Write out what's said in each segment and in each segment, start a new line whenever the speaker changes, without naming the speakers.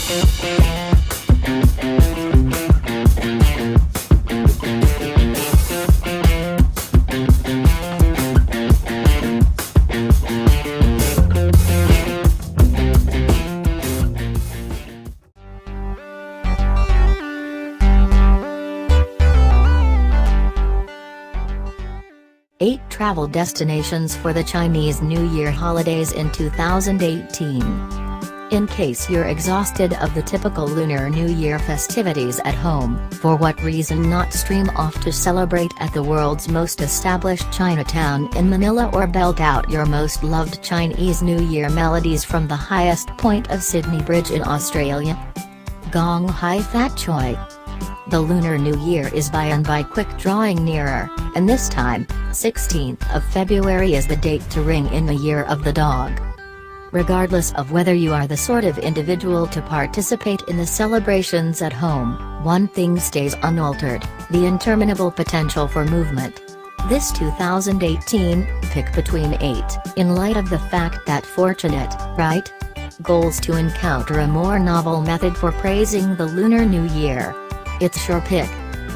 8 travel destinations for the Chinese New Year holidays in 2018. In case you're exhausted of the typical Lunar New Year festivities at home, for what reason not stream off to celebrate at the world's most established Chinatown in Manila, or belt out your most loved Chinese New Year melodies from the highest point of Sydney Bridge in Australia? Gong Hai Fat Choi. The Lunar New Year is by and by quick drawing nearer, and this time, 16th of February is the date to ring in the Year of the Dog. Regardless of whether you are the sort of individual to participate in the celebrations at home, one thing stays unaltered: the interminable potential for movement. This 2018, pick between 8, in light of the fact that fortunate, right? Goals to encounter a more novel method for praising the Lunar New Year. It's your pick.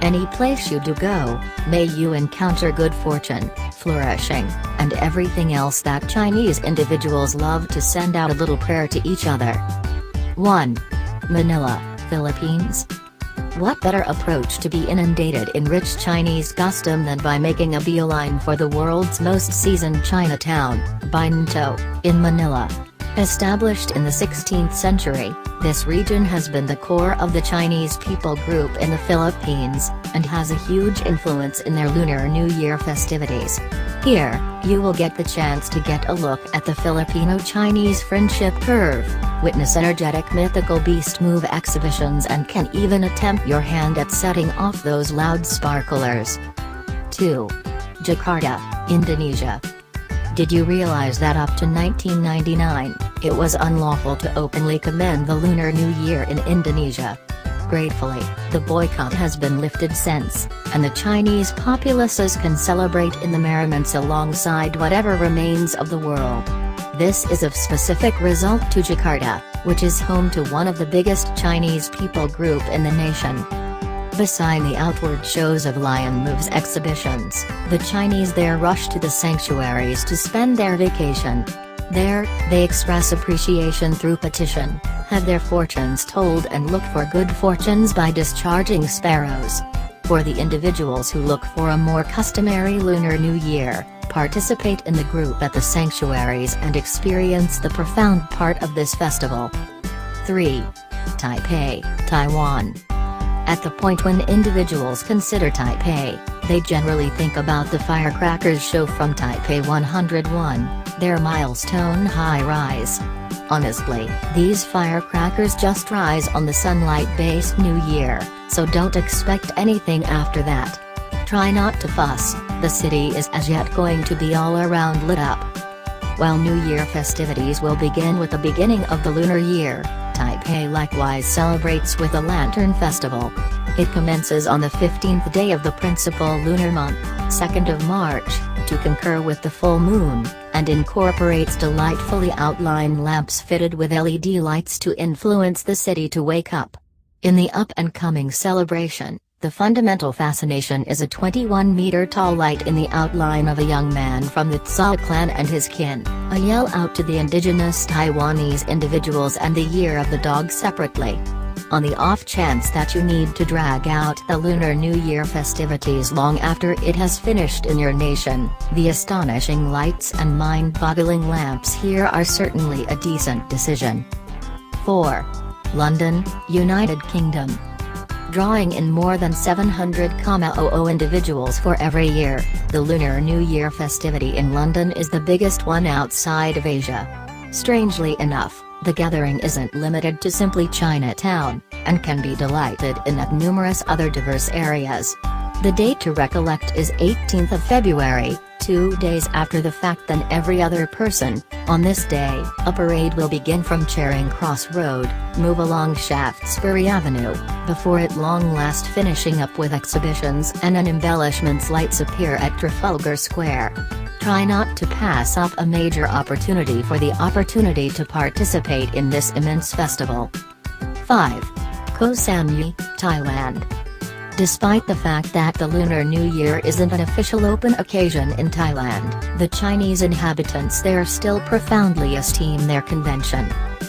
Any place you do go, may you encounter good fortune, flourishing, and everything else that Chinese individuals love to send out a little prayer to each other. 1. Manila, Philippines. What better approach to be inundated in rich Chinese custom than by making a beeline for the world's most seasoned Chinatown, Binto, in Manila. Established in the 16th century, this region has been the core of the Chinese people group in the Philippines, and has a huge influence in their Lunar New Year festivities. Here, you will get the chance to get a look at the Filipino-Chinese friendship curve, witness energetic mythical beast move exhibitions, and can even attempt your hand at setting off those loud sparklers. 2. Jakarta, Indonesia. Did you realize that up to 1999, it was unlawful to openly commend the Lunar New Year in Indonesia? Gratefully, the boycott has been lifted since, and the Chinese populaces can celebrate in the merriments alongside whatever remains of the world. This is of specific result to Jakarta, which is home to one of the biggest Chinese people group in the nation. Beside the outward shows of lion moves exhibitions, the Chinese there rush to the sanctuaries to spend their vacation. There, they express appreciation through petition, have their fortunes told, and look for good fortunes by discharging sparrows. For the individuals who look for a more customary Lunar New Year, participate in the group at the sanctuaries and experience the profound part of this festival. 3. Taipei, Taiwan. At the point when individuals consider Taipei, they generally think about the firecrackers show from Taipei 101, their milestone high-rise. Honestly, these firecrackers just rise on the sunlight-based New Year, so don't expect anything after that. Try not to fuss, the city is as yet going to be all around lit up. While New Year festivities will begin with the beginning of the lunar year, Taipei likewise celebrates with a Lantern Festival. It commences on the 15th day of the principal lunar month, 2nd of March, to concur with the full moon, and incorporates delightfully outlined lamps fitted with LED lights to influence the city to wake up. In the up-and-coming celebration, the fundamental fascination is a 21-meter-tall light in the outline of a young man from the Tsa clan and his kin, a yell out to the indigenous Taiwanese individuals and the Year of the Dog separately. On the off chance that you need to drag out the Lunar New Year festivities long after it has finished in your nation, the astonishing lights and mind-boggling lamps here are certainly a decent decision. 4. London, United Kingdom. Drawing in more than 700,000 individuals for every year, the Lunar New Year festivity in London is the biggest one outside of Asia. Strangely enough, the gathering isn't limited to simply Chinatown, and can be delighted in at numerous other diverse areas. The date to recollect is 18th of February, 2 days after the fact than every other person. On this day, a parade will begin from Charing Cross Road, move along Shaftesbury Avenue, before at long last finishing up with exhibitions and an embellishments lights appear at Trafalgar Square. Try not to pass up a major opportunity for the opportunity to participate in this immense festival. 5. Koh Samui, Thailand. Despite the fact that the Lunar New Year isn't an official open occasion in Thailand, the Chinese inhabitants there still profoundly esteem their convention.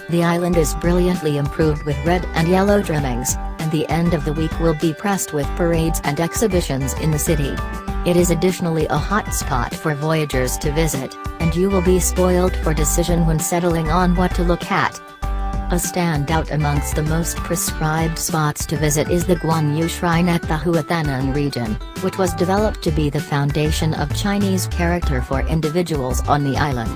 The island is brilliantly improved with red and yellow trimmings, and the end of the week will be pressed with parades and exhibitions in the city. It is additionally a hot spot for voyagers to visit, and you will be spoiled for decision when settling on what to look at. A standout amongst the most prescribed spots to visit is the Guanyu Shrine at the Huathanan region, which was developed to be the foundation of Chinese character for individuals on the island.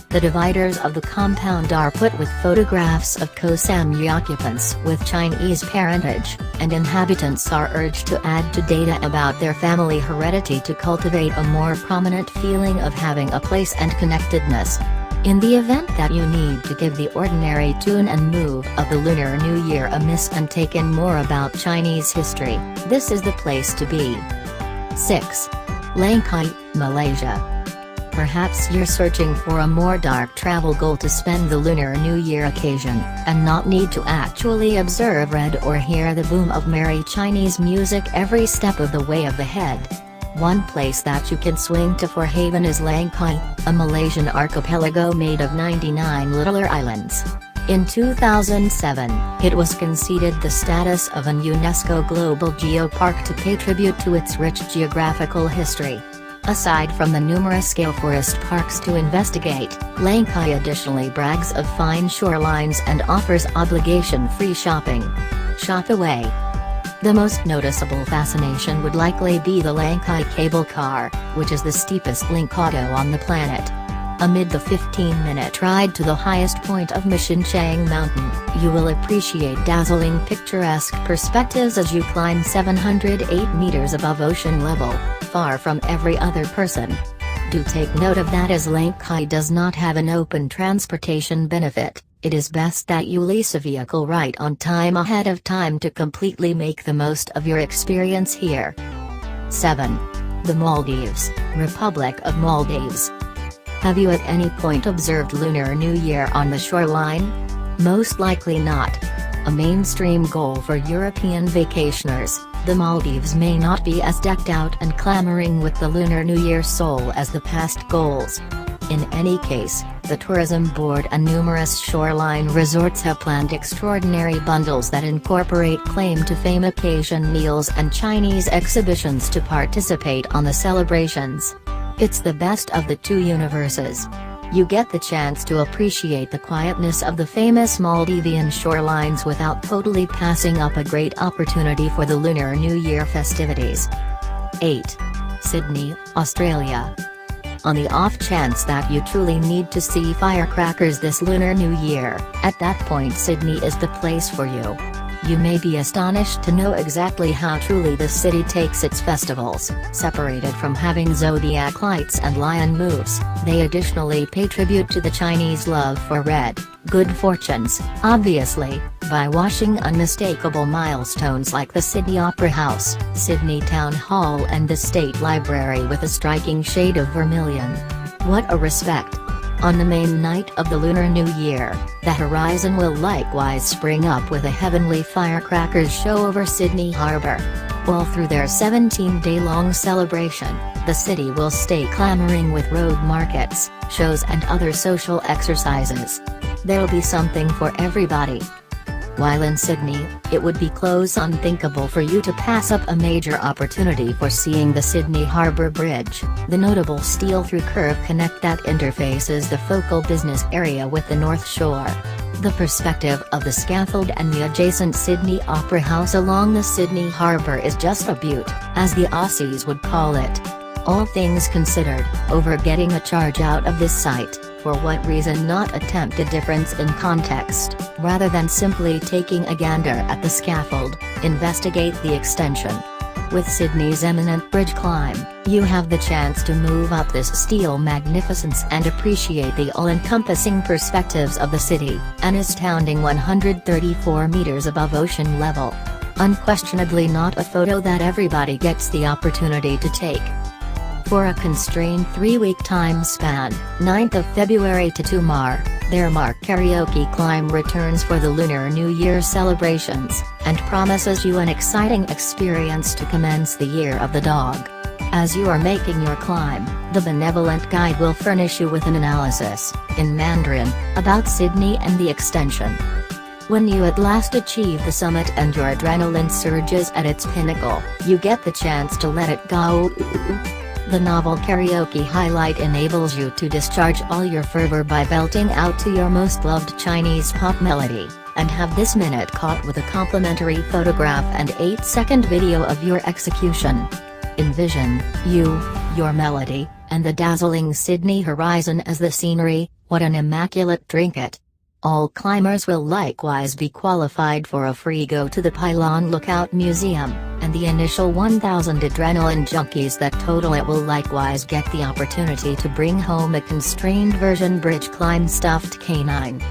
The dividers of the compound are put with photographs of Koh Samui occupants with Chinese parentage, and inhabitants are urged to add to data about their family heredity to cultivate a more prominent feeling of having a place and connectedness. In the event that you need to give the ordinary tune and move of the Lunar New Year a miss and take in more about Chinese history, this is the place to be. 6. Langkai, Malaysia. Perhaps you're searching for a more dark travel goal to spend the Lunar New Year occasion, and not need to actually observe, read or hear the boom of merry Chinese music every step of the way of the head. One place that you can swing to for haven is Langkai, a Malaysian archipelago made of 99 littler islands. In 2007, it was conceded the status of an UNESCO Global Geopark to pay tribute to its rich geographical history. Aside from the numerous scale forest parks to investigate, Langkai additionally brags of fine shorelines and offers obligation-free shopping. Shop away. The most noticeable fascination would likely be the Langkai cable car, which is the steepest link auto on the planet. Amid the 15-minute ride to the highest point of Mishinchang Mountain, you will appreciate dazzling picturesque perspectives as you climb 708 meters above ocean level, far from every other person. Do take note of that, as Langkai does not have an open transportation benefit. It is best that you lease a vehicle right on time ahead of time to completely make the most of your experience here. 7. The Maldives, Republic of Maldives. Have you at any point observed Lunar New Year on the shoreline? Most likely not. A mainstream goal for European vacationers, the Maldives may not be as decked out and clamoring with the Lunar New Year soul as the past goals. In any case, the tourism board and numerous shoreline resorts have planned extraordinary bundles that incorporate claim-to-fame occasion meals and Chinese exhibitions to participate on the celebrations. It's the best of the two universes. You get the chance to appreciate the quietness of the famous Maldivian shorelines without totally passing up a great opportunity for the Lunar New Year festivities. 8. Sydney, Australia. On the off chance that you truly need to see firecrackers this Lunar New Year, at that point Sydney is the place for you. You may be astonished to know exactly how truly the city takes its festivals. Separated from having zodiac lights and lion moves, they additionally pay tribute to the Chinese love for red, good fortunes, obviously, by washing unmistakable milestones like the Sydney Opera House, Sydney Town Hall and the State Library with a striking shade of vermilion. What a respect! On the main night of the Lunar New Year, the horizon will likewise spring up with a heavenly firecrackers show over Sydney Harbour. All through their 17-day-long celebration, the city will stay clamoring with road markets, shows and other social exercises. There'll be something for everybody. While in Sydney, it would be close unthinkable for you to pass up a major opportunity for seeing the Sydney Harbour Bridge, the notable steel-through curve connect that interfaces the focal business area with the North Shore. The perspective of the scaffold and the adjacent Sydney Opera House along the Sydney Harbour is just a beaut, as the Aussies would call it. All things considered, over getting a charge out of this site, for what reason not attempt a difference in context, rather than simply taking a gander at the scaffold, investigate the extension. With Sydney's eminent bridge climb, you have the chance to move up this steel magnificence and appreciate the all-encompassing perspectives of the city, and astounding 134 meters above ocean level. Unquestionably not a photo that everybody gets the opportunity to take. For a constrained 3-week time span, 9th of February to 2 Mar. Their Mark Karaoke climb returns for the Lunar New Year celebrations, and promises you an exciting experience to commence the Year of the Dog. As you are making your climb, the benevolent guide will furnish you with an analysis, in Mandarin, about Sydney and the extension. When you at last achieve the summit and your adrenaline surges at its pinnacle, you get the chance to let it go. The novel karaoke highlight enables you to discharge all your fervor by belting out to your most loved Chinese pop melody, and have this minute caught with a complimentary photograph and 8-second video of your execution. Envision you, your melody, and the dazzling Sydney horizon as the scenery. What an immaculate trinket! All climbers will likewise be qualified for a free go to the Pylon Lookout Museum, and the initial 1,000 adrenaline junkies that total it will likewise get the opportunity to bring home a constrained version bridge climb stuffed canine.